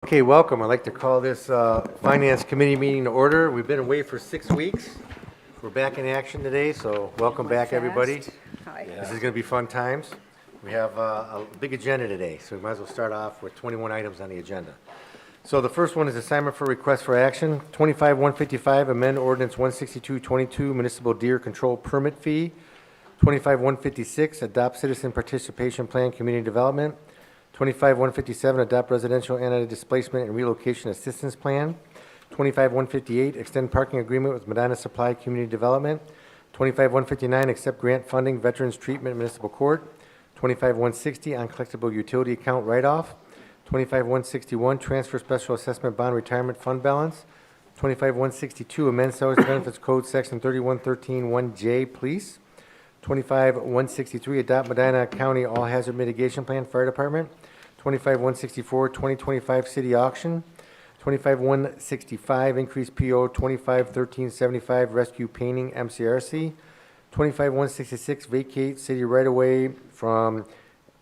Okay, welcome. I'd like to call this Finance Committee meeting to order. We've been away for 6 weeks. We're back in action today, so welcome back, everybody. Hi. This is going to be fun times. We have a big agenda today, so we might as well start off with 21 items on the agenda. So the first one is assignment for request for action, 25-155, amend ordinance 162-22, municipal deer control permit fee. 25-156, adopt citizen participation plan community development. 25-157, adopt residential anti-displacement and relocation assistance plan. 25-158, extend parking agreement with Medina Supply Community Development. 25-159, accept grant funding, Veterans Treatment Municipal Court. 25-160, uncollectible utility account write-off. 25-161, transfer special assessment bond retirement fund balance. 25-162, amend salaries and benefits code section 3113-1J, police. 25-163, adopt Medina County All Hazard Mitigation Plan, Fire Department. 25-164, 2025 City Auction. 25-165, increase PO 25-1375, Rescue Painting, MCRC. 25-166, vacate city right-of-way from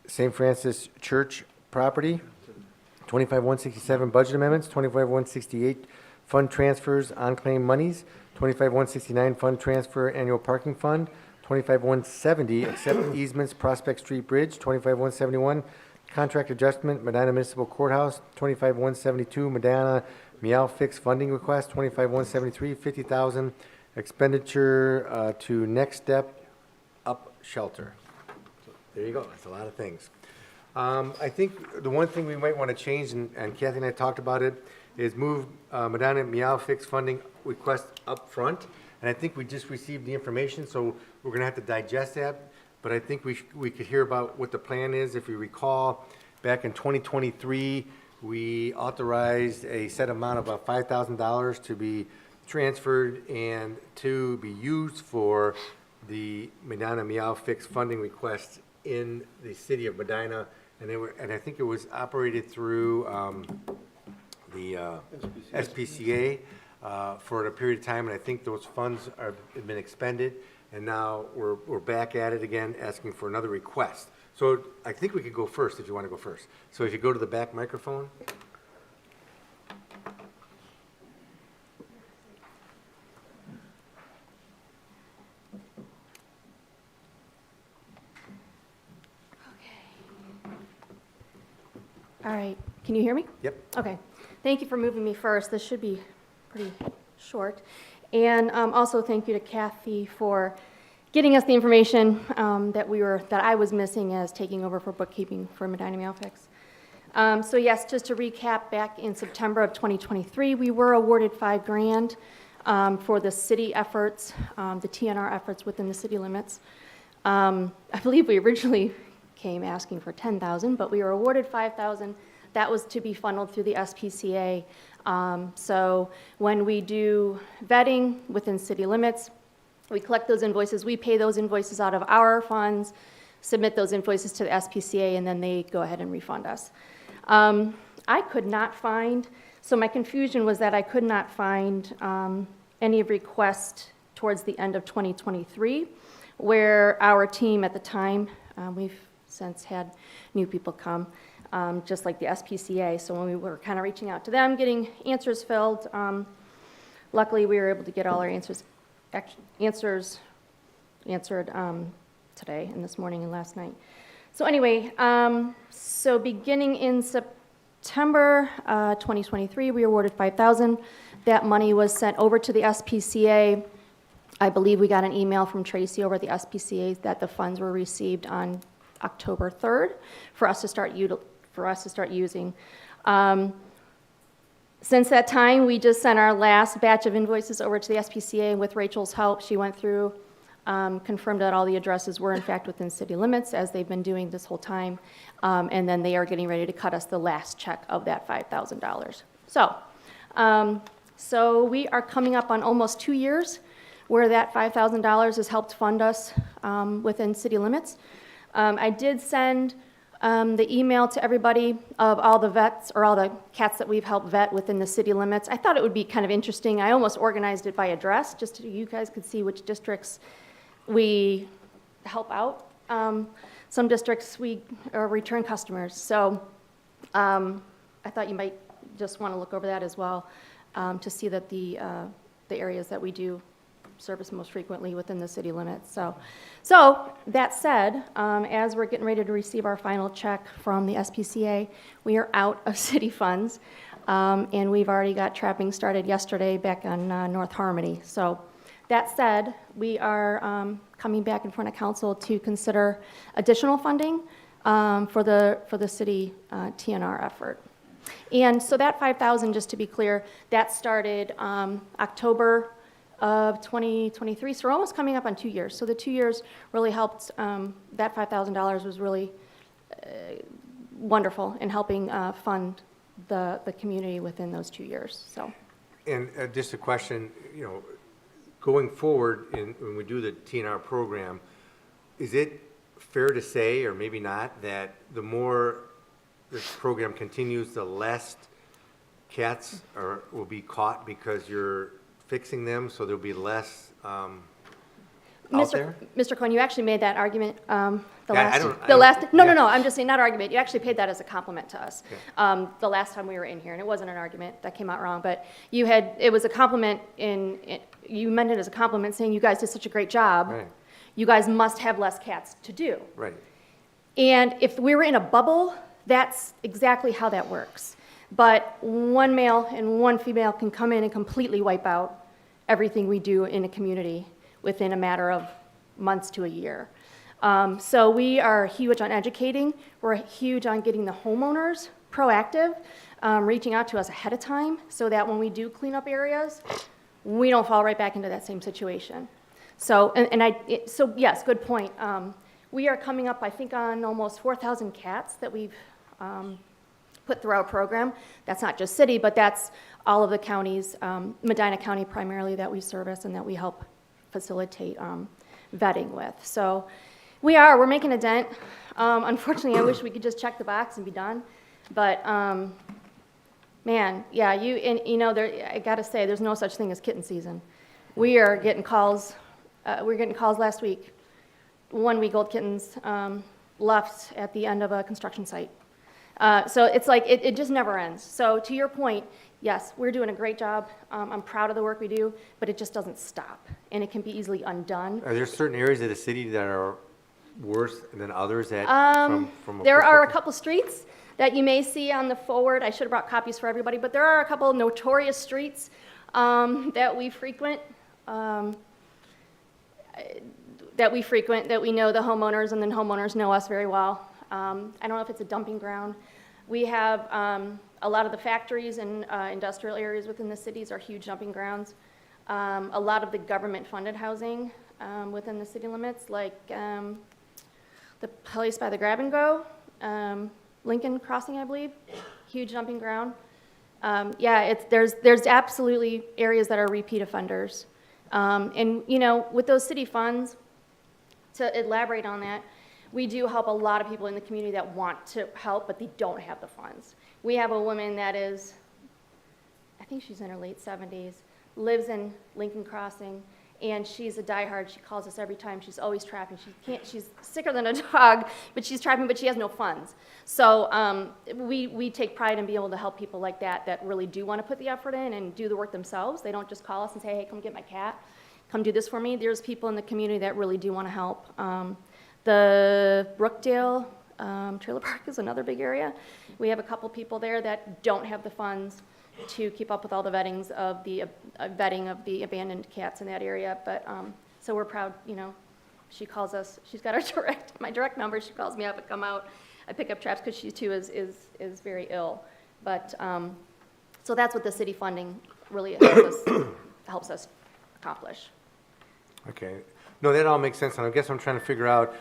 St. Francis Church property. 25-167, budget amendments. 25-168, fund transfers, unclaimed monies. 25-169, fund transfer, annual parking fund. 25-170, accept easements, Prospect Street Bridge. 25-171, contract adjustment, Medina Municipal Courthouse. 25-172, Medina Meow Fix funding request. 25-173, $50,000 expenditure to Next Step Up Shelter. So there you go. That's a lot of things. I think the one thing we might want to change, and Kathy and I talked about it, is move Medina Meow Fix funding request up front. And I think we just received the information, so we're going to have to digest that. But I think we could hear about what the plan is. If you recall, back in 2023, we authorized a set amount of about $5,000 to be transferred and to be used for the Medina Meow Fix funding request in the city of Medina. And I think it was operated through the SPCA. For a period of time, and I think those funds have been expended, and now we're back at it again, asking for another request. So I think we could go first if you want to go first. So if you go to the back microphone. All right, can you hear me? Yep. Okay, thank you for moving me first. This should be pretty short. And also thank you to Kathy for getting us the information that I was missing as taking over for bookkeeping for Medina Meow Fix. So yes, just to recap, back in September of 2023, we were awarded $5,000 for the city efforts, the TNR efforts within the city limits. I believe we originally came asking for $10,000, but we were awarded $5,000. That was to be funneled through the SPCA. So when we do vetting within city limits, we collect those invoices, we pay those invoices out of our funds, submit those invoices to the SPCA, and then they go ahead and refund us. I could not find, so my confusion was that I could not find any request towards the end of 2023 where our team at the time, we've since had new people come, just like the SPCA. So when we were kind of reaching out to them, getting answers filled, luckily we were able to get all our answers answered today and this morning and last night. So anyway, so beginning in September 2023, we awarded $5,000. That money was sent over to the SPCA. I believe we got an email from Tracy over at the SPCA that the funds were received on October 3rd for us to start using. Since that time, we just sent our last batch of invoices over to the SPCA, and with Rachel's help, she went through, confirmed that all the addresses were in fact within city limits, as they've been doing this whole time, and then they are getting ready to cut us the last check of that $5,000. So we are coming up on almost 2 years where that $5,000 has helped fund us within city limits. I did send the email to everybody of all the vets or all the cats that we've helped vet within the city limits. I thought it would be kind of interesting. I almost organized it by address just so you guys could see which districts we help out. Some districts we are return customers. So I thought you might just want to look over that as well, to see that the areas that we do service most frequently within the city limits. So that said, as we're getting ready to receive our final check from the SPCA, we are out of city funds, and we've already got trapping started yesterday back on North Harmony. So that said, we are coming back in front of council to consider additional funding for the city TNR effort. And so that 5,000, just to be clear, that started October of 2023, so we're almost coming up on 2 years. So the 2 years really helped, that $5,000 was really wonderful in helping fund the community within those 2 years, so. And just a question, going forward, when we do the TNR program, is it fair to say, or maybe not, that the more this program continues, the less cats will be caught because you're fixing them, so there'll be less out there? Mr. Cohen, you actually made that argument No, I'm just saying, not argument, you actually paid that as a compliment to us. Okay. The last time we were in here, and it wasn't an argument, that came out wrong, but it was a compliment you meant it as a compliment, saying you guys did such a great job. Right. You guys must have less cats to do. Right. And if we were in a bubble, that's exactly how that works. But one male and one female can come in and completely wipe out everything we do in a community within a matter of months to a year. So we are huge on educating. We're huge on getting the homeowners proactive, reaching out to us ahead of time so that when we do clean up areas, we don't fall right back into that same situation. So, so yes, good point. We are coming up, I think, on almost 4,000 cats that we've put through our program. That's not just city, but that's all of the counties, Medina County primarily, that we service and that we help facilitate vetting with. So we're making a dent. Unfortunately, I wish we could just check the box and be done. But man, yeah, I gotta say, there's no such thing as kitten season. We are getting calls. We're getting calls last week. 1-week-old kittens left at the end of a construction site. So it's like, it just never ends. So to your point, yes, we're doing a great job. I'm proud of the work we do, but it just doesn't stop, and it can be easily undone. Are there certain areas of the city that are worse than others from There are a perspective? couple streets that you may see on the forward. I should have brought copies for everybody, but there are a couple notorious streets that we frequent, that we know the homeowners, and then homeowners know us very well. I don't know if it's a dumping ground. We have a lot of the factories and industrial areas within the cities are huge dumping grounds. A lot of the government-funded housing within the city limits, like the place by the Grab and Go, Lincoln Crossing, I believe, huge dumping ground. There's absolutely areas that are repeat offenders. And with those city funds, to elaborate on that, we do help a lot of people in the community that want to help, but they don't have the funds. We have a woman that is, I think she's in her late 70s, lives in Lincoln Crossing, and she's a diehard. She calls us every time. She's always trapping. She's sicker than a dog, but she's trapping, but she has no funds. So we take pride in being able to help people like that really do want to put the effort in and do the work themselves. They don't just call us and say, hey, come get my cat. Come do this for me. There's people in the community that really do want to help. The Brookdale Trailer Park is another big area. We have a couple people there that don't have the funds to keep up with all the vetting of the abandoned cats in that area. But so we're proud. She calls us. She's got my direct number. She calls me up and come out. I pick up traps because she too is very ill. But so that's what the city funding really helps us accomplish. Okay. No, that all makes sense, and I guess I'm trying to figure out,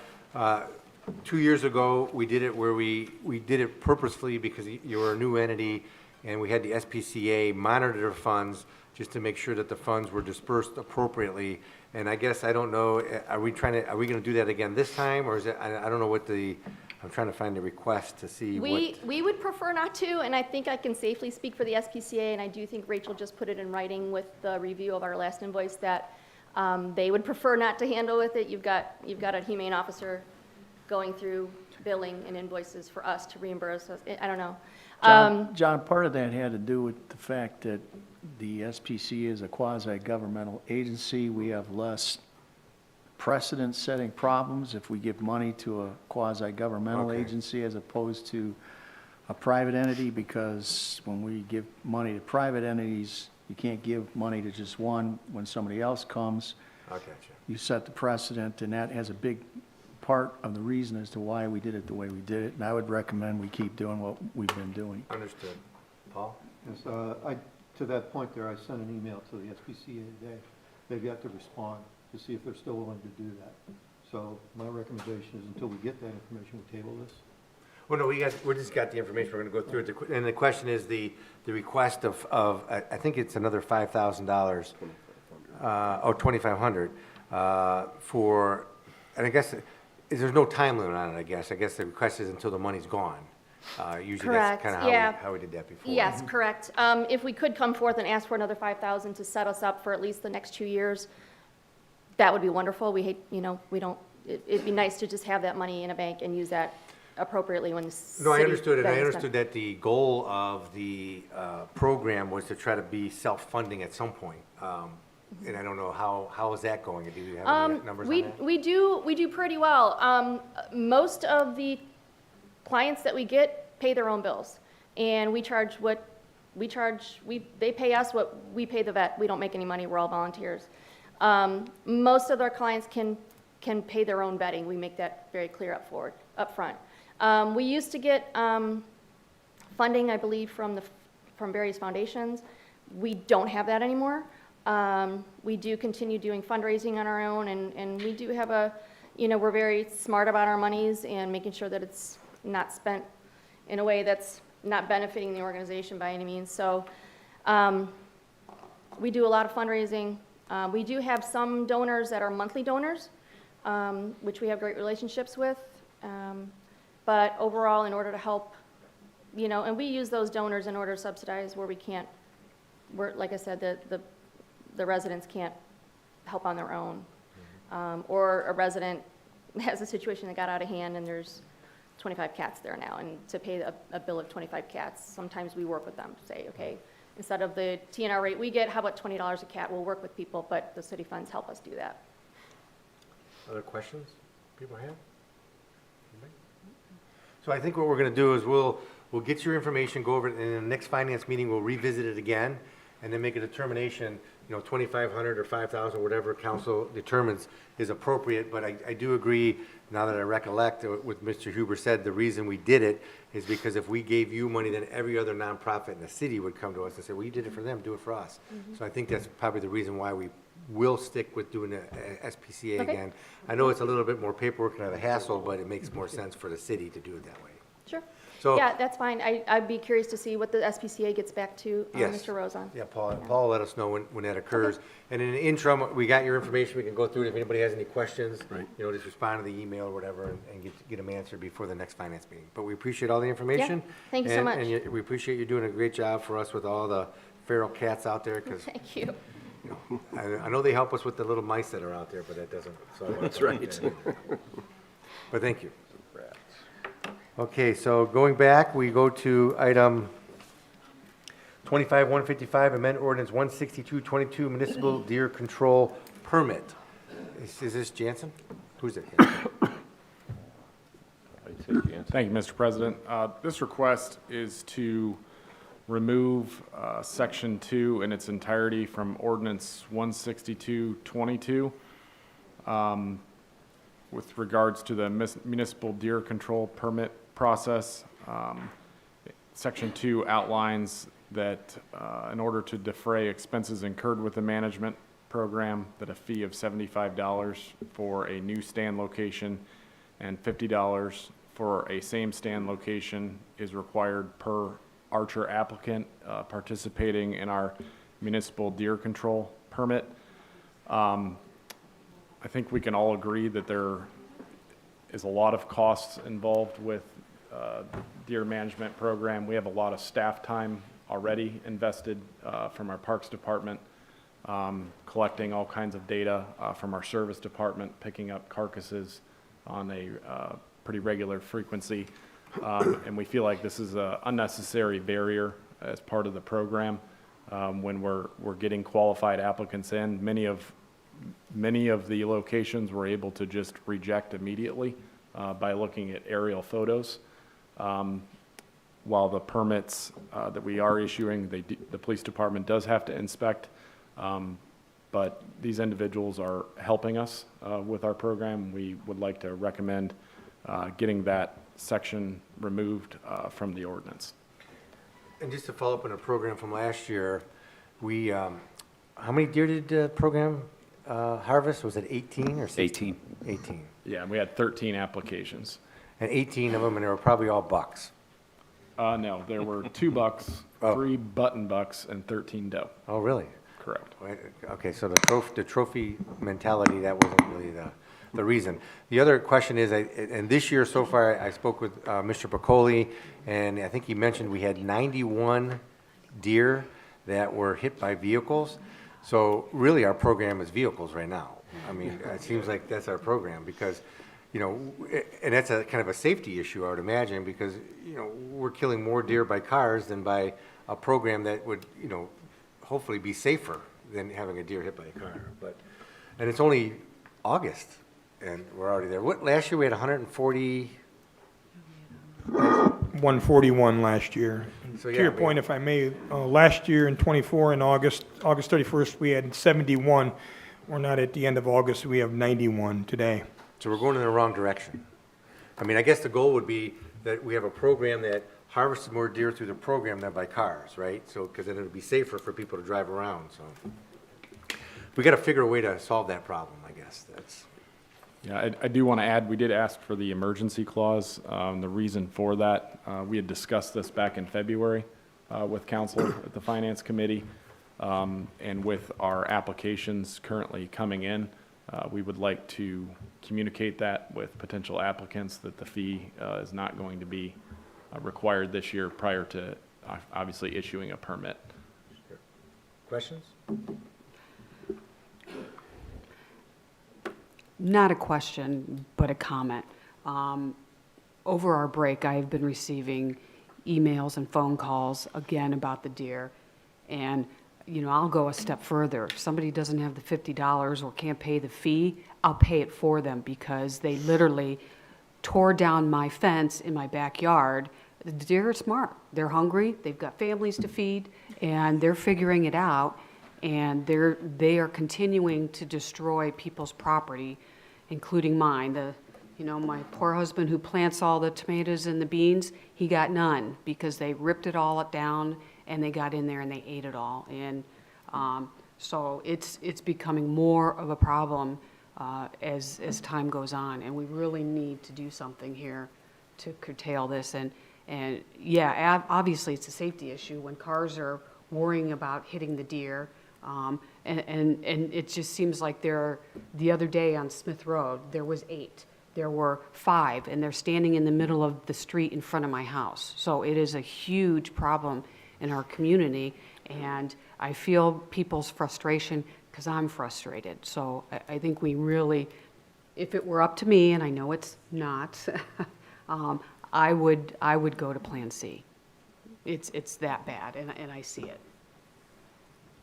2 years ago, we did it where we did it purposefully because you were a new entity, and we had the SPCA monitor funds just to make sure that the funds were dispersed appropriately. And I guess, I don't know, are we gonna do that again this time, or is it, I don't know I'm trying to find the request to see what. We would prefer not to, and I think I can safely speak for the SPCA, and I do think Rachel just put it in writing with the review of our last invoice that they would prefer not to handle with it. You've got a humane officer going through billing and invoices for us to reimburse us. I don't know. John, part of that had to do with the fact that the SPCA is a quasi-governmental agency. We have less precedent-setting problems if we give money to a quasi-governmental Okay. agency as opposed to a private entity, because when we give money to private entities, you can't give money to just one. When somebody else comes, I got you set the precedent, and that has a big part of the reason as to why we did it the way we did it. And I would recommend we keep doing what we've been doing. Understood. Paul? Yes, to that point there, I sent an email to the SPCA today. They've got to respond to see if they're still willing to do that. So my recommendation is until we get that information, we table this. Well, no, we just got the information, we're gonna go through it, and the question is the request of, I think it's another $5,000, or 2,500, for, and I guess, there's no time limit on it, I guess the request is until the money's gone. Usually that's Correct, kinda yeah. how we did that before. Yes, correct. If we could come forth and ask for another 5,000 to set us up for at least the next 2 years, that would be wonderful. We hate, we don't, it'd be nice to just have that money in a bank and use that appropriately when the city. No, I understood it. I budget's done. understood that the goal of the program was to try to be self-funding at some point. And I don't know, how is that going? Do you have any numbers on that? We do pretty well. Most of the clients that we get pay their own bills, and they pay us what we pay the vet. We don't make any money. We're all volunteers. Most of our clients can pay their own vetting. We make that very clear up front. We used to get funding, I believe, from various foundations. We don't have that anymore. We do continue doing fundraising on our own, and we do have we're very smart about our monies and making sure that it's not spent in a way that's not benefiting the organization by any means. So we do a lot of fundraising. We do have some donors that are monthly donors, which we have great relationships with. But overall, in order to help, and we use those donors in order to subsidize where we can't, like I said, the residents can't help on their own. Or a resident has a situation that got out of hand and there's 25 cats there now, and to pay a bill of 25 cats, sometimes we work with them to say, okay, instead of the TNR rate we get, how about $20 a cat? We'll work with people, but the city funds help us do that. Other questions people have? So I think what we're gonna do is we'll get your information, go over it, and in the next finance meeting, we'll revisit it again, and then make a determination, 2,500 or 5,000, whatever council determines is appropriate. But I do agree, now that I recollect what Mr. Huber said, the reason we did it is because if we gave you money, then every other nonprofit in the city would come to us and say, well, you did it for them, do it for us. So I think that's probably the reason why we will stick with doing the SPCA Okay. again. I know it's a little bit more paperwork and a hassle, but it makes more sense for the city to do it that way. Sure. So- Yeah, that's fine. I'd be curious to see what the SPCA gets back to Yes. Mr. Rozon. Yeah, Paul let us know when that occurs. And in the interim, we got your information, we can go through it. If anybody has any questions, just respond to the email or whatever and get them answered before the next finance meeting. But we appreciate all the information. Thank you so much. And we appreciate you doing a great job for us with all the feral cats out there, because Thank you. I know they help us with the little mice that are out there, but that doesn't. That's right. But thank you. Okay, so going back, we go to item 25-155, amend ordinance 16222, municipal deer control permit. Is this Jansen? Who's it? Thank you, Mr. President. This request is to remove Section 2 in its entirety from Ordinance 16222 with regards to the municipal deer control permit process. Section 2 outlines that in order to defray expenses incurred with the management program, that a fee of $75 for a new stand location and $50 for a same stand location is required per Archer applicant participating in our municipal deer control permit. I think we can all agree that there is a lot of costs involved with deer management program. We have a lot of staff time already invested from our Parks Department, collecting all kinds of data from our Service Department, picking up carcasses on a pretty regular frequency. And we feel like this is an unnecessary barrier as part of the program. When we're getting qualified applicants in, many of the locations we're able to just reject immediately by looking at aerial photos. While the permits that we are issuing, the police department does have to inspect, but these individuals are helping us with our program. We would like to recommend getting that section removed from the ordinance. And just to follow up on a program from last year, we, how many deer did the program harvest? Was it 18 or 16? 18. Yeah, and we had 13 applications. And 18 of them, and they were probably all bucks. No, there were 2 bucks, Oh. 3 button bucks, and 13 doe. Oh, really? Correct. Wait, okay, so the trophy mentality, that wasn't really the reason. The other question is, and this year so far, I spoke with Mr. Piccoli, and I think he mentioned we had 91 deer that were hit by vehicles. So really, our program is vehicles right now. I mean, it seems like that's our program, because, you know, and that's a kind of a safety issue, I would imagine, because, you know, we're killing more deer by cars than by a program that would, you know, hopefully be safer than having a deer hit by a car. But, and it's only August, and we're already there. What, last year we had 140, 141 last year. So, To yeah, your I mean- point, if I may, last year in '24, in August 31st, we had 71. We're not at the end of August, we have 91 today. so we're going in the wrong direction. I mean, I guess the goal would be that we have a program that harvests more deer through the program than by cars, right? So, because then it would be safer for people to drive around, so. We got to figure a way to solve that problem, I guess. That's, Yeah, I do want to add, we did ask for the emergency clause. The reason for that, we had discussed this back in February with council at the Finance Committee. And with our applications currently coming in, we would like to communicate that with potential applicants that the fee is not going to be required this year prior to obviously issuing a permit. questions? Not a question, but a comment. Over our break, I have been receiving emails and phone calls again about the deer. And, you know, I'll go a step further. If somebody doesn't have the $50 or can't pay the fee, I'll pay it for them, because they literally tore down my fence in my backyard. The deer are smart. They're hungry. They've got families to feed, and they're figuring it out. And they are continuing to destroy people's property, including mine. My poor husband who plants all the tomatoes and the beans, he got none because they ripped it all down and they got in there and they ate it all. And so it's becoming more of a problem as time goes on, and we really need to do something here to curtail this. And yeah, obviously it's a safety issue when cars are worrying about hitting the deer. And it just seems like the other day on Smith Road, there was 8. There were 5, and they're standing in the middle of the street in front of my house. So it is a huge problem in our community, and I feel people's frustration because I'm frustrated. So I think we really, if it were up to me, and I know it's not, I would go to Plan C. It's that bad, and I see it.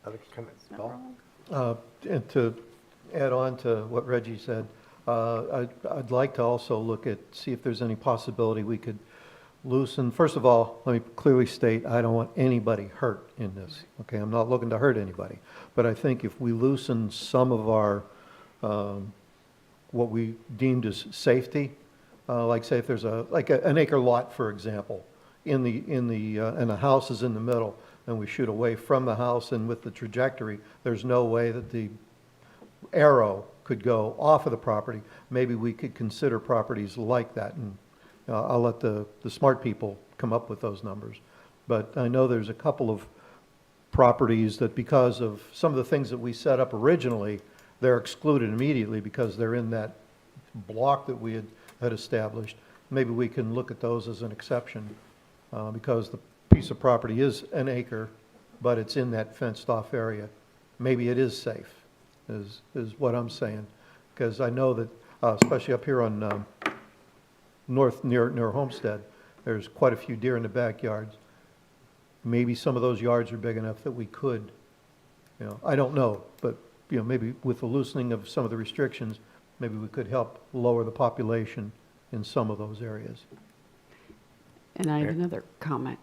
Other comments? Paul? And to add on to what Reggie said, I'd like to also see if there's any possibility we could loosen. First of all, let me clearly state, I don't want anybody hurt in this, okay? I'm not looking to hurt anybody. But I think if we loosen some of our, what we deemed as safety, like say if there's an acre lot, for example, and the house is in the middle, and we shoot away from the house, and with the trajectory, there's no way that the arrow could go off of the property. Maybe we could consider properties like that, and I'll let the smart people come up with those numbers. But I know there's a couple of properties that, because of some of the things that we set up originally, they're excluded immediately because they're in that block that we had established. Maybe we can look at those as an exception, because the piece of property is an acre, but it's in that fenced-off area. Maybe it is safe, is what I'm saying. Because I know that, especially up here on north near Homestead, there's quite a few deer in the backyards. Maybe some of those yards are big enough that we could, I don't know, but, maybe with the loosening of some of the restrictions, maybe we could help lower the population in some of those areas. And I have another comment.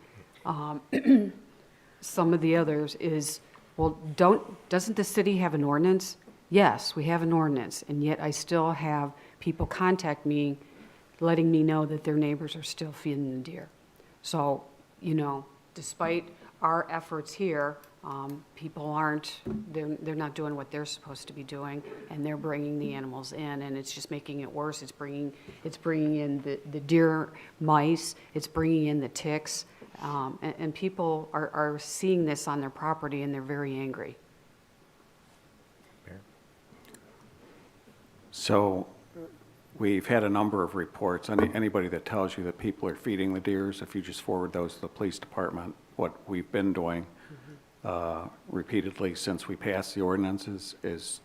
Some of the others is, well, doesn't the city have an ordinance? Yes, we have an ordinance, and yet I still have people contact me, letting me know that their neighbors are still feeding the deer. So, despite our efforts here, people they're not doing what they're supposed to be doing, and they're bringing the animals in, and it's just making it worse. It's bringing in the deer mice, it's bringing in the ticks, and people are seeing this on their property, and they're very angry. So we've had a number of reports. Anybody that tells you that people are feeding the deers, if you just forward those to the police department, what we've been doing repeatedly since we passed the ordinances is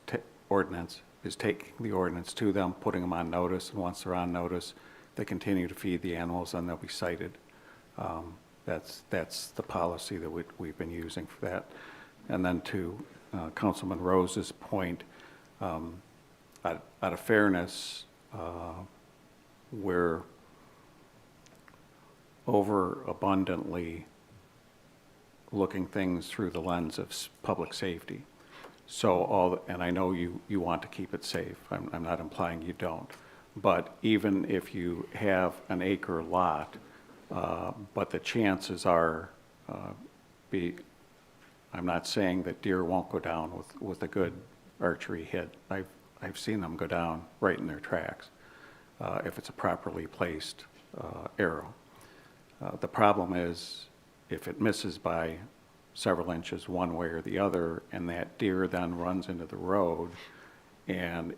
taking the ordinance to them, putting them on notice, and once they're on notice, they continue to feed the animals, and they'll be cited. That's the policy that we've been using for that. And then to Councilman Rose's point, out of fairness, we're overabundantly looking things through the lens of public safety. So and I know you want to keep it safe. I'm not implying you don't. But even if you have an acre lot, but the chances are, I'm not saying that deer won't go down with a good archery hit. I've seen them go down right in their tracks if it's a properly placed arrow. The problem is if it misses by several inches one way or the other, and that deer then runs into the road and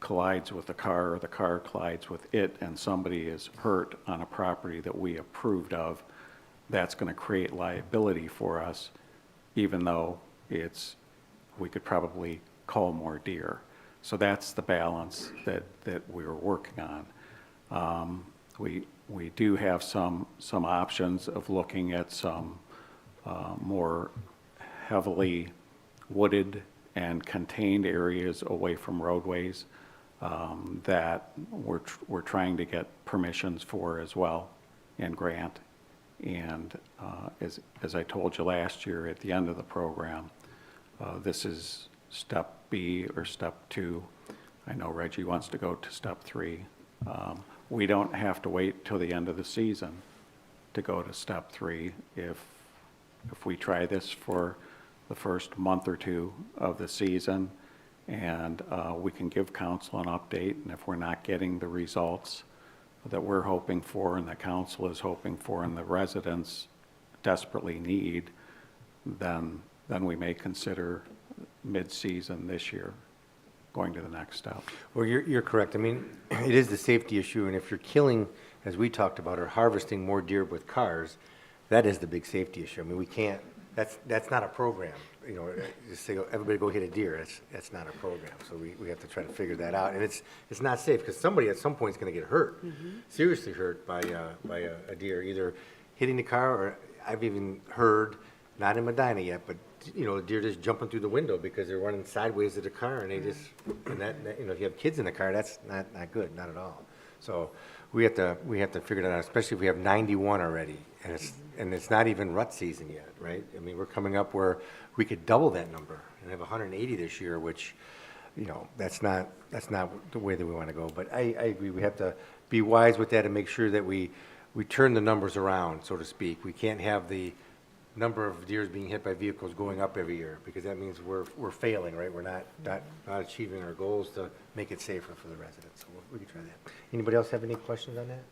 collides with the car, or the car collides with it, and somebody is hurt on a property that we approved of, that's going to create liability for us, even though we could probably cull more deer. So that's the balance that we're working on. We do have some options of looking at some more heavily wooded and contained areas away from roadways that we're trying to get permissions for as well and grant. And as I told you last year at the end of the program, this is step B or step 2. I know Reggie wants to go to step 3. We don't have to wait till the end of the season to go to step 3. If we try this for the first month or 2 of the season, and we can give council an update, and if we're not getting the results that we're hoping for and the council is hoping for and the residents desperately need, then we may consider mid-season this year going to the next step. Well, you're correct. I mean, it is the safety issue, and if you're killing, as we talked about, or harvesting more deer with cars, that is the big safety issue. I mean, we can't, that's not a program. Just say, everybody go hit a deer. That's not a program. So we have to try to figure that out. And it's not safe, because somebody at some point is going to get hurt, seriously hurt by a deer, either hitting the car, or I've even heard, not in Medina yet, but the deer just jumping through the window because they're running sideways of the car, and they just, and that if you have kids in the car, that's not good, not at all. So we have to figure that out, especially if we have 91 already, and it's not even rut season yet, right? I mean, we're coming up where we could double that number and have 180 this year, which, that's not the way that we want to go. But I agree, we have to be wise with that and make sure that we turn the numbers around, so to speak. We can't have the number of deers being hit by vehicles going up every year, because that means we're failing, right? We're not achieving our goals to make it safer for the residents. So we can try that. Anybody else have any questions on that?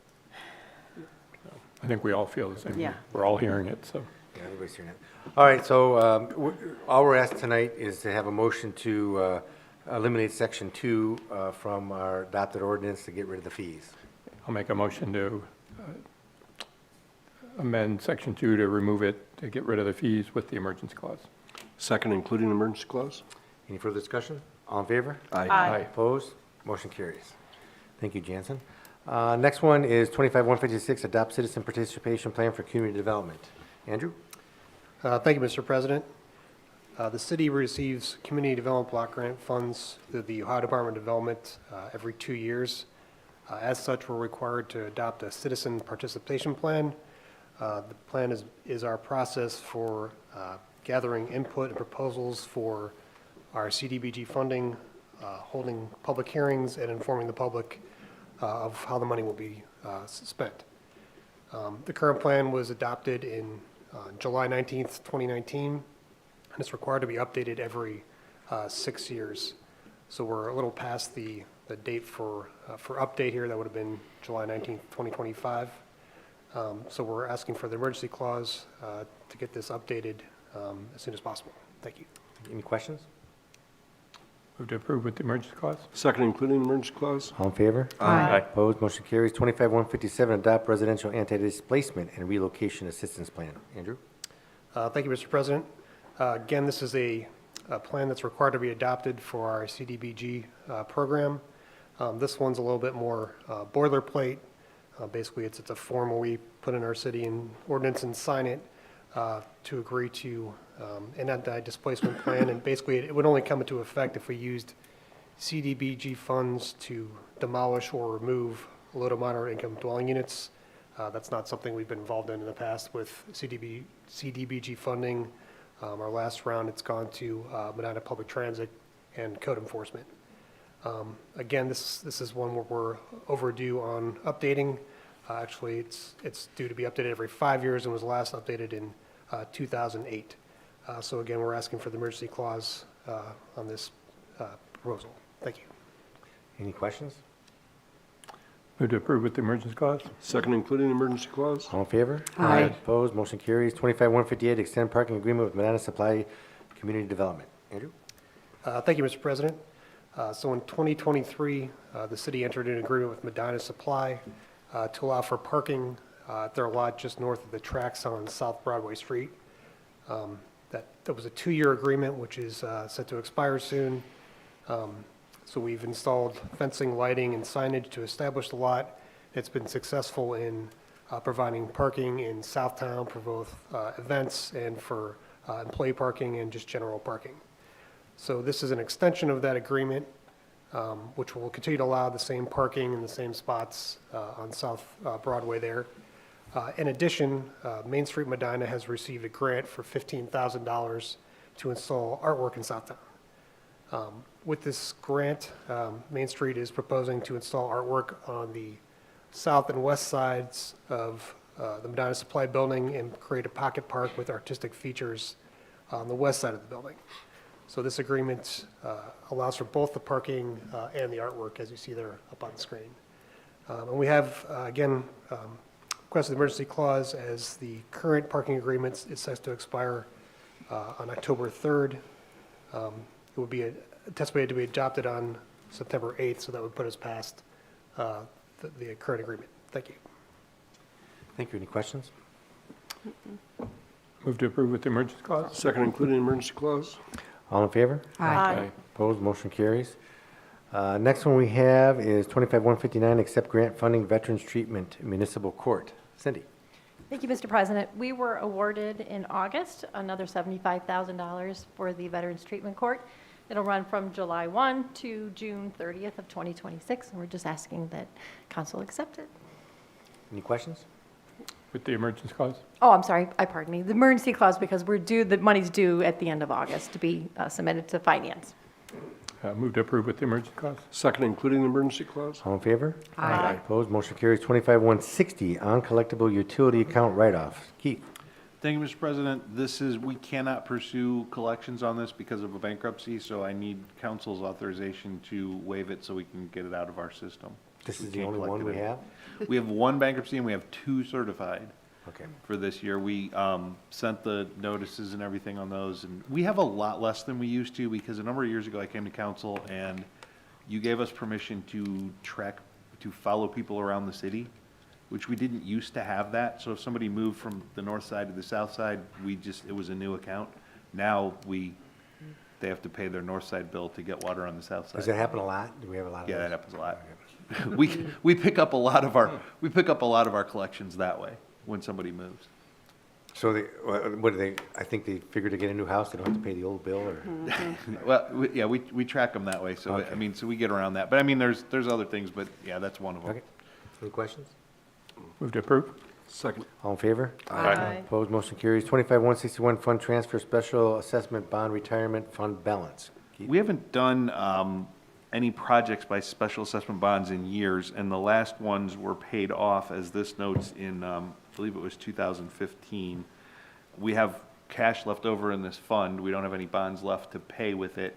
I think we all feel the same. Yeah. We're all hearing it, so. Yeah, everybody's hearing that. All right, so all we're asked tonight is to have a motion to eliminate Section 2 from our adopted ordinance to get rid of the fees. I'll make a motion to amend Section 2 to remove it, to get rid of the fees with the emergency clause. Second, including the emergency clause? Any further discussion? All in favor? Aye. Opposed? Motion carries. Thank you, Jansen. Next one is 25-156, Adopt Citizen Participation Plan for Community Development. Andrew? Thank you, Mr. President. The city receives community development block grant funds through the Ohio Department of Development every 2 years. As such, we're required to adopt a citizen participation plan. The plan is our process for gathering input and proposals for our CDBG funding, holding public hearings, and informing the public of how the money will be spent. The current plan was adopted in July 19th, 2019, and it's required to be updated every 6 years. So we're a little past the date for update here. That would have been July 19th, 2025. So we're asking for the emergency clause to get this updated as soon as possible. Thank you. Any questions? Move to approve with the emergency clause. Second, including the emergency clause? All in favor? Aye. Opposed, motion carries. 25-157, Adopt Residential Anti-Displacement and Relocation Assistance Plan. Andrew? Thank you, Mr. President. Again, this is a plan that's required to be adopted for our CDBG program. This one's a little bit more boilerplate. Basically, it's a form where we put in our city and ordinance and sign it to agree to an anti-displacement plan. And basically, it would only come into effect if we used CDBG funds to demolish or remove low to moderate income dwelling units. That's not something we've been involved in the past with CDBG funding. Our last round, it's gone to Medina Public Transit and code enforcement. Again, this is one where we're overdue on updating. Actually, it's due to be updated every 5 years and was last updated in 2008. So again, we're asking for the emergency clause on this proposal. Thank you. Any questions? Move to approve with the emergency clause. Second, including the emergency clause? All in favor? Aye. Opposed, motion carries. 25-158, Extend Parking Agreement with Medina Supply Community Development. Andrew? Thank you, Mr. President. So in 2023, the city entered an agreement with Medina Supply to allow for parking at their lot just north of the tracks on South Broadway Street. That was a 2-year agreement, which is set to expire soon. So we've installed fencing, lighting, and signage to establish the lot. It's been successful in providing parking in Southtown for both events and for employee parking and just general parking. So this is an extension of that agreement, which will continue to allow the same parking in the same spots on South Broadway there. In addition, Main Street Medina has received a grant for $15,000 to install artwork in Southtown. With this grant, Main Street is proposing to install artwork on the south and west sides of the Medina Supply building and create a pocket park with artistic features on the west side of the building. So this agreement allows for both the parking and the artwork, as you see there up on the screen. And we have, again, requested the emergency clause as the current parking agreement is set to expire on October 3rd. It would be anticipated to be adopted on September 8th, so that would put us past the current agreement. Thank you. Thank you. Any questions? Move to approve with the emergency clause. Second, including the emergency clause? All in favor? Aye. Opposed, motion carries. Next one we have is 25-159, Accept Grant Funding Veterans Treatment Municipal Court. Cindy? Thank you, Mr. President. We were awarded in August another $75,000 for the Veterans Treatment Court. It'll run from July 1 to June 30th of 2026, and we're just asking that council accept it. Any questions? With the emergency clause. Oh, I'm sorry, pardon me, the emergency clause, because we're due, the money's due at the end of August to be submitted to finance. Move to approve with the emergency clause. Second, including the emergency clause? All in favor? Aye. Opposed, motion carries. 25-160, Uncollectible Utility Account Write-Offs. Keith? Thank you, Mr. President. We cannot pursue collections on this because of a bankruptcy, so I need council's authorization to waive it so we can get it out of our system. This We is the can't only collect one it we anymore. have? We have one bankruptcy and we have 2 certified Okay. for this year. We sent the notices and everything on those, and we have a lot less than we used to because a number of years ago I came to council and you gave us permission to follow people around the city, which we didn't used to have that. So if somebody moved from the north side to the south side, it was a new account. Now they have to pay their north side bill to get water on the south side. Does that happen a lot? Do we have a lot of Yeah, those? that happens a lot. we pick up a lot of our collections that way when somebody moves. So they, what do they, I think they figured to get a new house, they don't have to pay the old bill, or? Well, we track them that way, so, I mean, so we get around that. But I mean, there's other things, but yeah, that's one of them. Okay. Any questions? Move to approve. Second. All in favor? Aye. Opposed, motion carries. 25-161, fund transfer, special assessment bond retirement fund balance. Keith? We haven't done any projects by special assessment bonds in years, and the last ones were paid off, as this notes in, I believe it was 2015. We have cash left over in this fund. We don't have any bonds left to pay with it.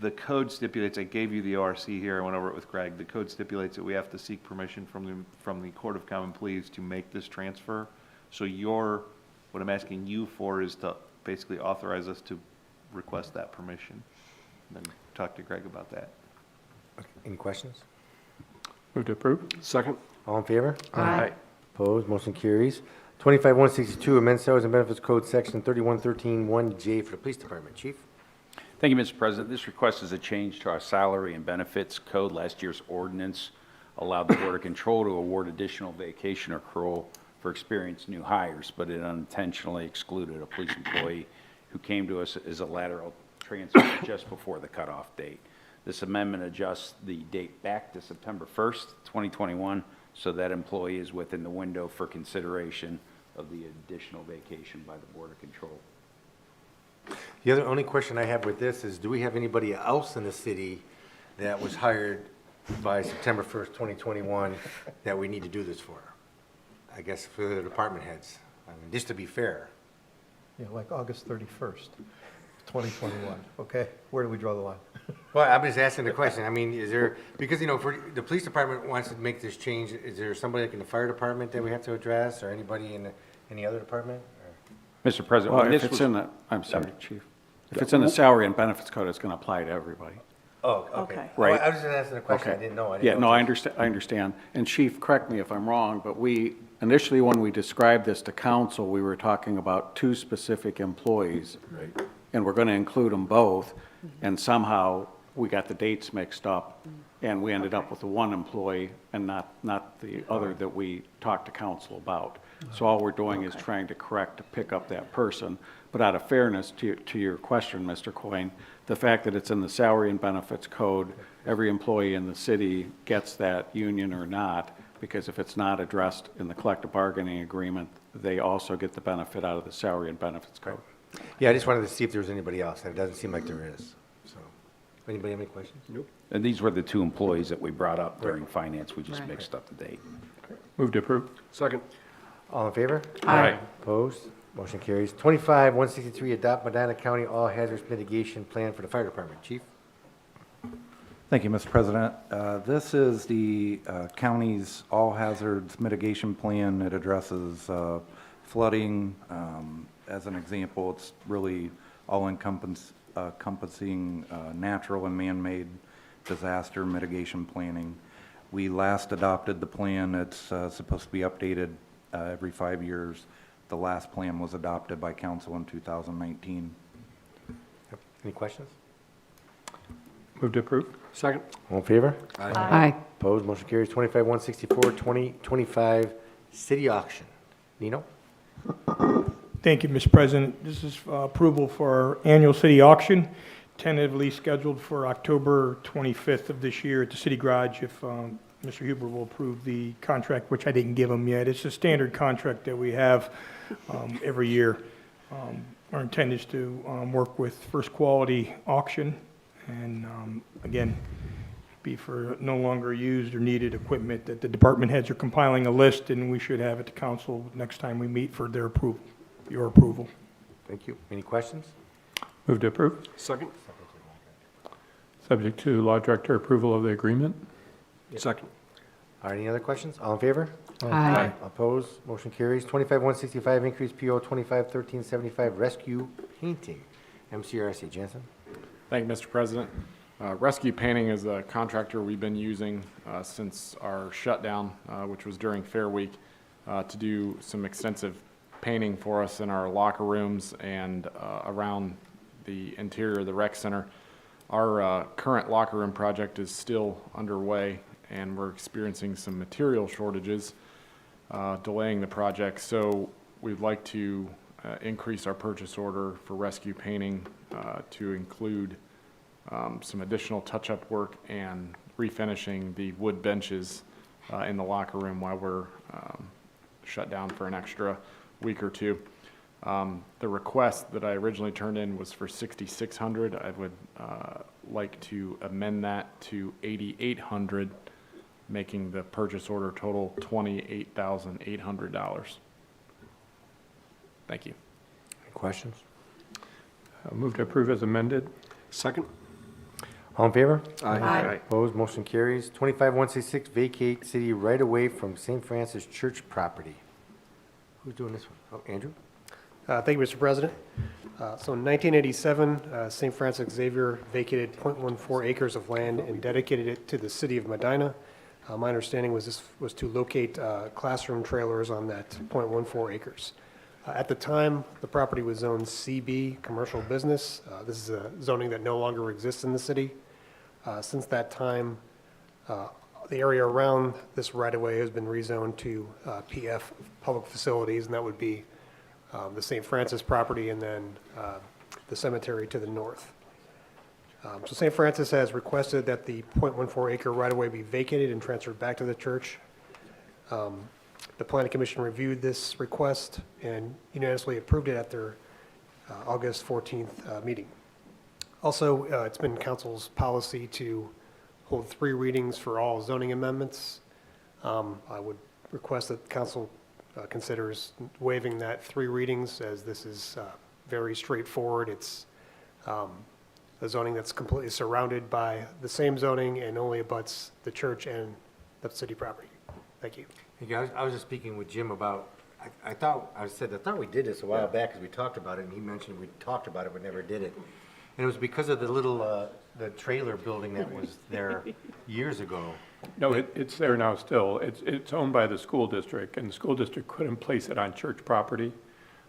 The code stipulates, I gave you the ORC here, I went over it with Greg. The code stipulates that we have to seek permission from the Court of Common Pleas to make this transfer. So what I'm asking you for is to basically authorize us to request that permission. And then talk to Greg about that. Okay. Any questions? Move to approve. Second. All in favor? Aye. Opposed, motion carries. 25-162, amend salaries and benefits code section 3113-1J for the police department. Chief? Thank you, Mr. President. This request is a change to our salary and benefits code. Last year's ordinance allowed the Board of Control to award additional vacation accrual for experienced new hires, but it unintentionally excluded a police employee who came to us as a lateral transfer just before the cutoff date. This amendment adjusts the date back to September 1st, 2021, so that employee is within the window for consideration of the additional vacation by the Board of Control. The only question I have with this is, do we have anybody else in the city that was hired by September 1st, 2021, that we need to do this for? I guess for the department heads, I mean, just to be fair. Yeah, like August 31st, 2021, okay? Where do we draw the line? Well, I'm just asking the question. I mean, is there, because, if the police department wants to make this change, is there somebody like in the fire department that we have to address, or anybody in any other department? Mr. President, Well, when if this it's was- in the, I'm sorry, Chief. If it's in the salary and benefits code, it's going to apply to everybody. Oh, okay. Okay. Right. I was just asking a question. I Okay. didn't know. Yeah, no, I understand. understand. And Chief, correct me if I'm wrong, but initially when we described this to council, we were talking about two specific employees. Right. And we're going to include them both, and somehow we got the dates mixed up, and we ended up with the one employee and not the other that we talked to council about. So all we're doing is trying to correct to pick up that person. But out of fairness to your question, Mr. Coyne, the fact that it's in the salary and benefits code, every employee in the city gets that union or not, because if it's not addressed in the collective bargaining agreement, they also get the benefit out of the salary and benefits code. Yeah, I just wanted to see if there was anybody else, and it doesn't seem like there is. So, anybody have any questions? Nope. And these were the two employees that we brought up during finance. We just Right. mixed up the date. Move to approve. Second. All in favor? Aye. Opposed? Motion carries. 25-163, adopt Medina County All Hazards Mitigation Plan for the fire department. Chief? Thank you, Mr. President. This is the county's all hazards mitigation plan. It addresses flooding. As an example, it's really all encompassing natural and man-made disaster mitigation planning. We last adopted the plan. It's supposed to be updated every 5 years. The last plan was adopted by council in 2019. Yep. Any questions? Move to approve. Second. All in favor? Aye. Opposed? Motion carries. 25-164, 2025 city auction. Nino? Thank you, Mr. President. This is approval for our annual city auction, tentatively scheduled for October 25th of this year at the City Garage, if Mr. Huber will approve the contract, which I didn't give him yet. It's a standard contract that we have every year. Our intent is to work with First Quality Auction, and again, be for no longer used or needed equipment, that the department heads are compiling a list, and we should have it to council next time we meet for their approval, your approval. Thank you. Any questions? Move to approve. Second. Subject to law director approval of the agreement. Second. All right, any other questions? All in favor? Aye. Opposed? Motion carries. 25-165, increase PO 251375, rescue painting. MCRC, Jansen? Thank you, Mr. President. Rescue Painting is a contractor we've been using since our shutdown, which was during Fair Week, to do some extensive painting for us in our locker rooms and around the interior of the rec center. Our current locker room project is still underway, and we're experiencing some material shortages, delaying the project. So we'd like to increase our purchase order for rescue painting to include some additional touch-up work and refinishing the wood benches in the locker room while we're shut down for an extra week or two. The request that I originally turned in was for $6,600. I would like to amend that to $8,800, making the purchase order total $28,800. Thank you. Any questions? Move to approve as amended. Second? All in favor? Aye. Opposed, motion carries. 25166, vacate city right-of-way from St. Francis Church property. Who's doing this one? Oh, Andrew? Thank you, Mr. President. So in 1987, St. Francis Xavier vacated .14 acres of land and dedicated it to the city of Medina. My understanding was this was to locate classroom trailers on that .14 acres. At the time, the property was zoned CB, commercial business. This is a zoning that no longer exists in the city. Since that time, the area around this right-of-way has been rezoned to PF, public facilities, and that would be the St. Francis property and then the cemetery to the north. So St. Francis has requested that the .14 acre right-of-way be vacated and transferred back to the church. The Planning Commission reviewed this request and unanimously approved it at their August 14th meeting. Also, it's been council's policy to hold 3 readings for all zoning amendments. I would request that council considers waiving that 3 readings, as this is very straightforward. It's a zoning that's completely surrounded by the same zoning and only abuts the church and the city property. Thank you. Hey, guys, I was just speaking with Jim about, I thought we did this a while back, because we talked about it, and he mentioned we talked about it, but never did it. And it was because of the little, the trailer building that was there years ago. No, it's there now still. It's owned by the school district, and the school district couldn't place it on church property.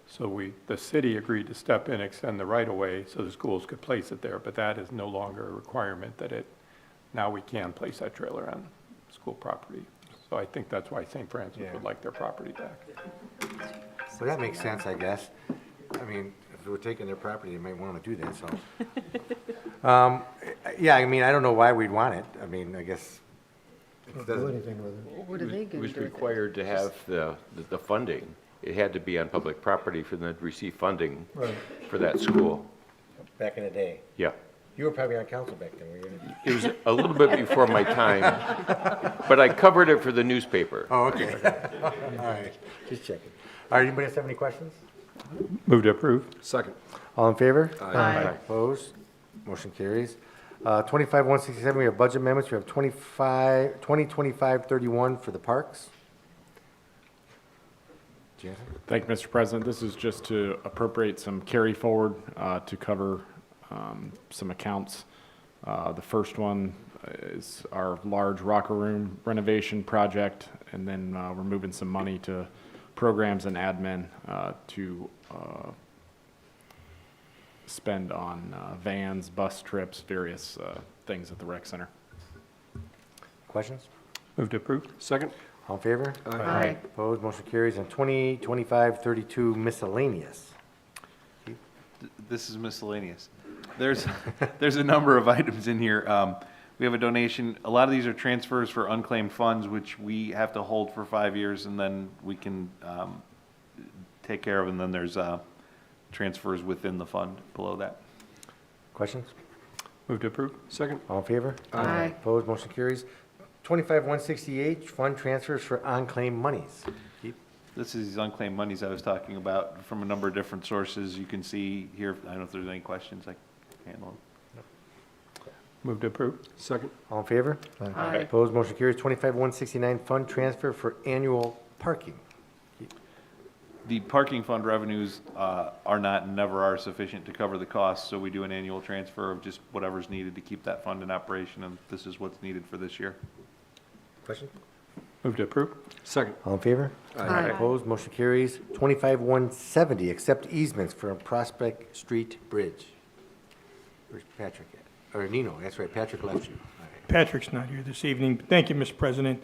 So the city agreed to step in, extend the right-of-way so the schools could place it there, but that is no longer a requirement now we can place that trailer on school property. So I think that's why St. Francis would like their property back. So that makes sense, I guess. I mean, if we're taking their property, they might want to do that, so. Yeah, I mean, I don't know why we'd want it. I mean, I guess. Don't do anything with it. What are they It going was to do with it? required to have the funding. It had to be on public property for them to receive funding Right. for that school. Back in the day. Yeah. You were probably on council back then, were you? It was a little bit before my time, but I covered it for the newspaper. Oh, okay. All right, just checking. All right, anybody else have any questions? Move to approve. Second. All in favor? Aye. Opposed? Motion carries. 25167, we have budget amendments. We have 2025-31 for the parks. Jansen? Thank you, Mr. President. This is just to appropriate some carry forward to cover some accounts. The first one is our large locker room renovation project, and then we're moving some money to programs and admin to spend on vans, bus trips, various things at the rec center. Questions? Move to approve. Second? All in favor? Aye. Opposed? Motion carries. And 2025-32 miscellaneous. This is miscellaneous. There's a number of items in here. We have a donation. A lot of these are transfers for unclaimed funds, which we have to hold for 5 years, and then we can take care of. And then there's transfers within the fund below that. Questions? Move to approve. Second? All in favor? Aye. Opposed? Motion carries. 25168, fund transfers for unclaimed monies. This is these unclaimed monies I was talking about from a number of different sources. You can see here, I don't know if there's any questions, I can handle them. Move to approve. Second? All in favor? Aye. Opposed? Motion carries. 25169, fund transfer for annual parking. The parking fund revenues are not and never are sufficient to cover the costs, so we do an annual transfer of just whatever's needed to keep that fund in operation, and this is what's needed for this year. Question? Move to approve. Second? All in favor? Aye. Opposed? Motion carries. 25170, accept easements for Prospect Street Bridge. Where's Patrick at? Or Nino, that's right, Patrick left you. All right. Patrick's not here this evening. Thank you, Mr. President.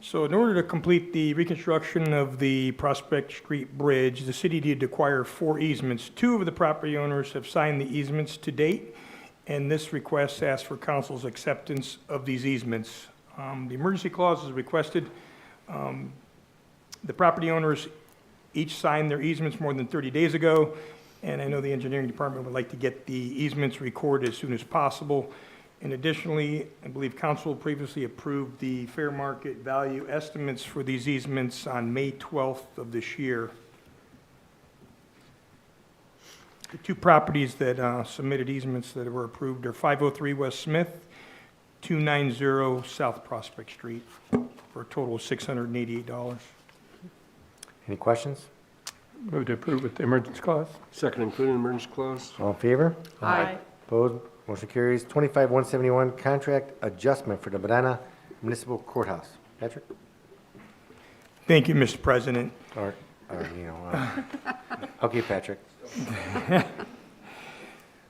So in order to complete the reconstruction of the Prospect Street Bridge, the city did acquire 4 easements. 2 of the property owners have signed the easements to date, and this request asks for council's acceptance of these easements. The emergency clause is requested. The property owners each signed their easements more than 30 days ago, and I know the engineering department would like to get the easements recorded as soon as possible. And additionally, I believe council previously approved the fair market value estimates for these easements on May 12th of this year. The 2 properties that submitted easements that were approved are 503 West Smith, 290 South Prospect Street, for a total of $688. Any questions? Move to approve with the emergency clause. Second, including emergency clause. All in favor? Aye. Opposed? Motion carries. 25-171, contract adjustment for the Medina Municipal Courthouse. Patrick? Thank you, Mr. President. Okay, Patrick.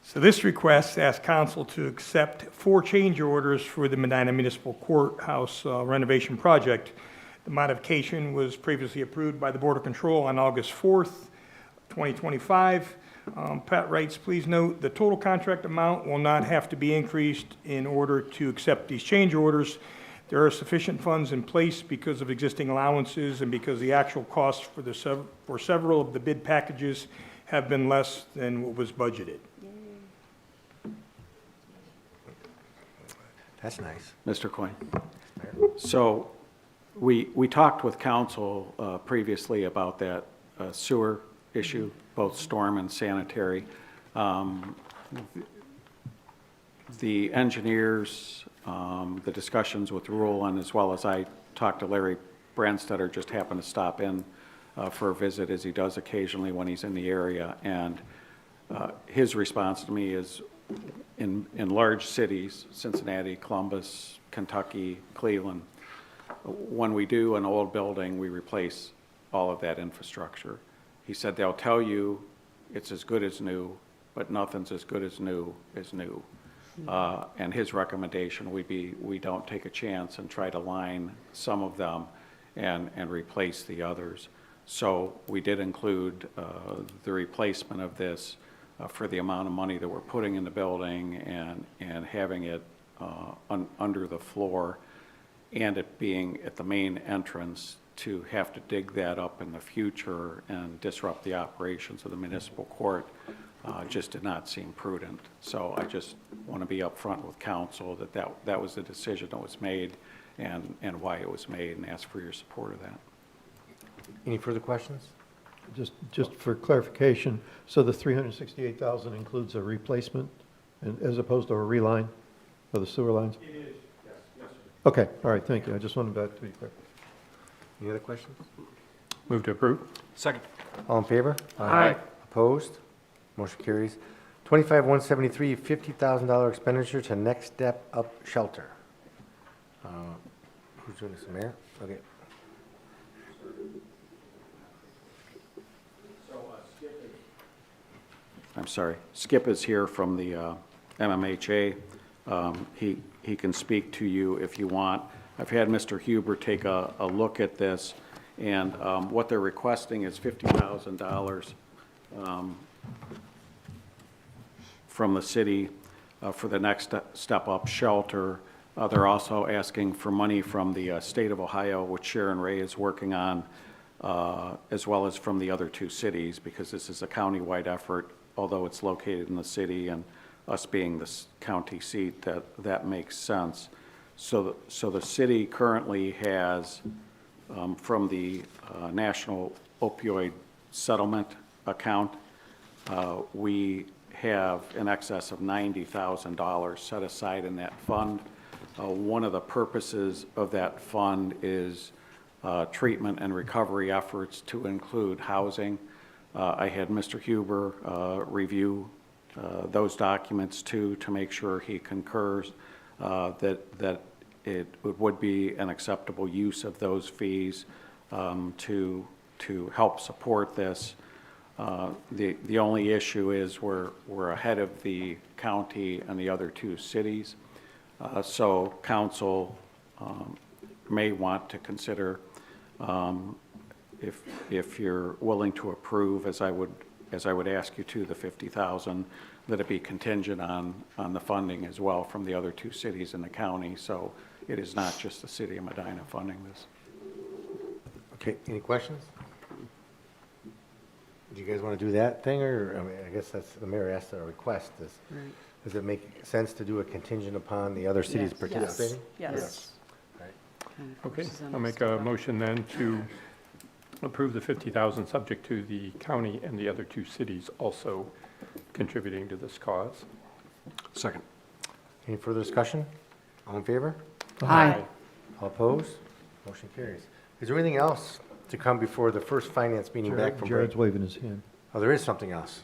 So this request asks council to accept 4 change orders for the Medina Municipal Courthouse renovation project. The modification was previously approved by the Board of Control on August 4th, 2025. Pat writes, please note, the total contract amount will not have to be increased in order to accept these change orders. There are sufficient funds in place because of existing allowances and because the actual costs for several of the bid packages have been less than what was budgeted. That's nice. Mr. Coyne. So we talked with council previously about that sewer issue, both storm and sanitary. The engineers, the discussions with Rulon, as well as I talked to Larry Brandstetter, just happened to stop in for a visit, as he does occasionally when he's in the area. And his response to me is, in large cities, Cincinnati, Columbus, Kentucky, Cleveland, when we do an old building, we replace all of that infrastructure. He said they'll tell you it's as good as new, but nothing's as good as new as new. And his recommendation would be we don't take a chance and try to line some of them and replace the others. So we did include the replacement of this for the amount of money that we're putting in the building and having it under the floor, and it being at the main entrance. To have to dig that up in the future and disrupt the operations of the municipal court just did not seem prudent. So I just want to be upfront with council that was the decision that was made and why it was made, and ask for your support of that. Any further questions? Just for clarification, so the 368,000 includes a replacement as opposed to a reline of the sewer lines? It is, yes, sir. Okay, all right, thank you. I just wanted that to be clear. Any other questions? Move to approve. Second. All in favor? Aye. Opposed? Motion carries. 25-173, $50,000 expenditure to Next Step Up Shelter. Who's doing this, Mayor? Okay. I'm sorry, Skip is here from the MMHA. He can speak to you if you want. I've had Mr. Huber take a look at this, and what they're requesting is $50,000 from the city for the Next Step Up Shelter. They're also asking for money from the state of Ohio, which Sharon Ray is working on, as well as from the other 2 cities, because this is a county-wide effort, although it's located in the city, and us being the county seat, that makes sense. So the city currently has, from the National Opioid Settlement Account, we have in excess of $90,000 set aside in that fund. One of the purposes of that fund is treatment and recovery efforts to include housing. I had Mr. Huber review those documents too, to make sure he concurs that it would be an acceptable use of those fees to help support this. The only issue is we're ahead of the county and the other 2 cities. So council may want to consider, if you're willing to approve, as I would ask you to, the 50,000, that it be contingent on the funding as well from the other two cities in the county. So it is not just the city of Medina funding this. Okay, any questions? Do you guys want to do that thing, or, I mean, I guess that's, the mayor asked a request, does it make sense to do a contingent upon the other cities Yes. participating? Yes. Okay, I'll make a motion then to approve the 50,000, subject to the county and the other two cities also contributing to this cause. Second. Any further discussion? All in favor? Aye. All opposed? Motion carries. Is there anything else to come before the first finance meeting back from break? Jared's waving his hand. Oh, there is something else.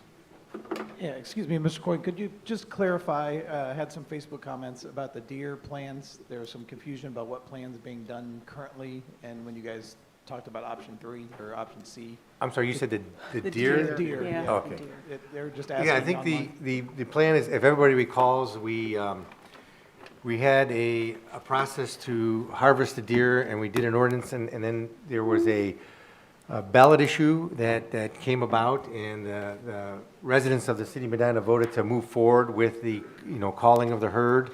Yeah, excuse me, Mr. Coyne, could you just clarify, I had some Facebook comments about the deer plans. There was some confusion about what plans being done currently, and when you guys talked about option 3 or option C. I'm sorry, you said the deer? Deer, Yeah. yeah. Okay. They're just asking. Yeah, I think online. the plan is, if everybody recalls, we had a process to harvest the deer, and we did an ordinance, and then there was a ballot issue that came about, and the residents of the city of Medina voted to move forward with the, calling of the herd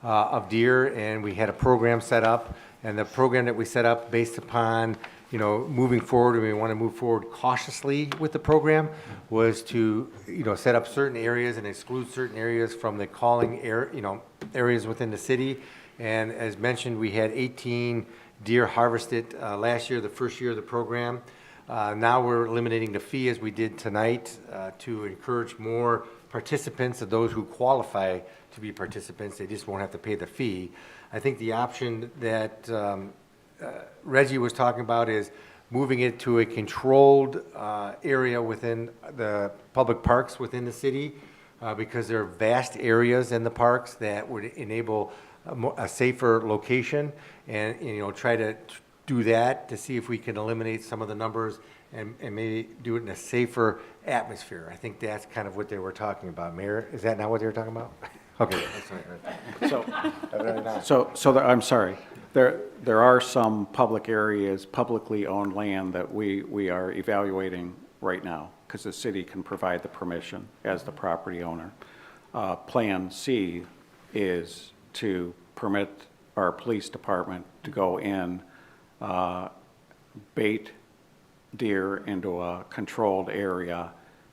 of deer, and we had a program set up, and the program that we set up based upon, moving forward, and we want to move forward cautiously with the program, was to, set up certain areas and exclude certain areas from the calling areas within the city. And as mentioned, we had 18 deer harvested last year, the first year of the program. Now we're eliminating the fee, as we did tonight, to encourage more participants, of those who qualify to be participants. They just won't have to pay the fee. I think the option that Reggie was talking about is moving it to a controlled area within the public parks within the city, because there are vast areas in the parks that would enable a safer location, and try to do that to see if we can eliminate some of the numbers and maybe do it in a safer atmosphere. I think that's kind of what they were talking about. Mayor, is that not what they were talking about? Okay, I'm sorry. So I'm sorry. There are some public areas, publicly owned land that we are evaluating right now, because the city can provide the permission as the property owner. Plan C is to permit our police department to go in, bait deer into a controlled area,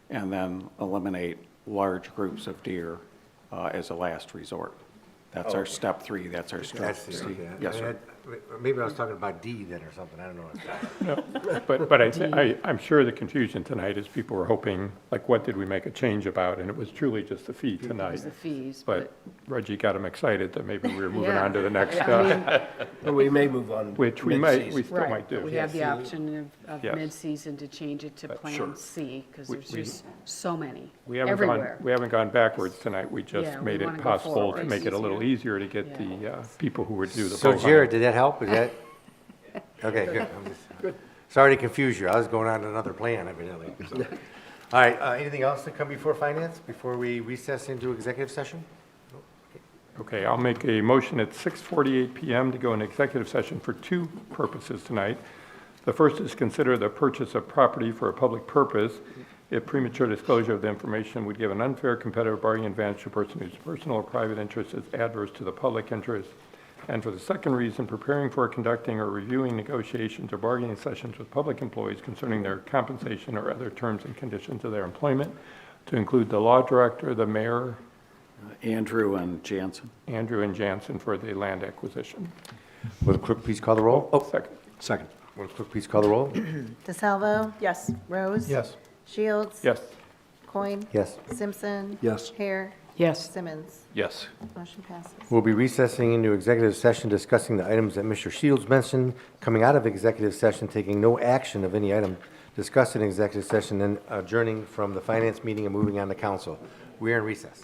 and then eliminate large groups of deer as a last resort. That's our step 3, that's our step C. Okay. Yes, sir. Maybe I was talking about D then or something, I don't know. No, but I'm sure the confusion tonight is people were hoping, like, what did we make a change about? And it was truly just the fee It tonight. was the fees, But Reggie got them excited that maybe we were moving Yeah. on to the next, But we may move on. which we mid-season. still right, might do. we have the option of Yes. mid-season to change it to Sure. Plan C, because there's just so many, We haven't everywhere. gone backwards tonight. We just Yeah, we made wanna it go possible to forward. make it a little easier to get Yeah. the people who would do the So vote. Jared, did that help? Is that? Okay, good. Sorry to confuse you. I was going on another plan evidently. So. All right, anything else to come before finance, before we recess into executive session? Okay, I'll make a motion at 6:48 PM to go into executive session for 2 purposes tonight. The first is consider the purchase of property for a public purpose if premature disclosure of the information would give an unfair competitive bargaining advantage to a person whose personal or private interest is adverse to the public interest. And for the second reason, preparing for, conducting, or reviewing negotiations or bargaining sessions with public employees concerning their compensation or other terms and conditions of their employment, to include the law director, the mayor, Andrew and Jansen. Andrew and Jansen for the land acquisition. Will the clerk please call the roll? Oh, Second. Second. will the clerk please call the roll? DeSalvo? Yes. Rose? Yes. Shields? Yes. Coin? Yes. Simpson? Yes. Hare? Yes. Simmons? Yes. Motion passes. We'll be recessing into executive session, discussing the items that Mr. Shields mentioned, coming out of executive session, taking no action of any item discussed in executive session, then adjourning from the finance meeting and moving on to council. We are in recess.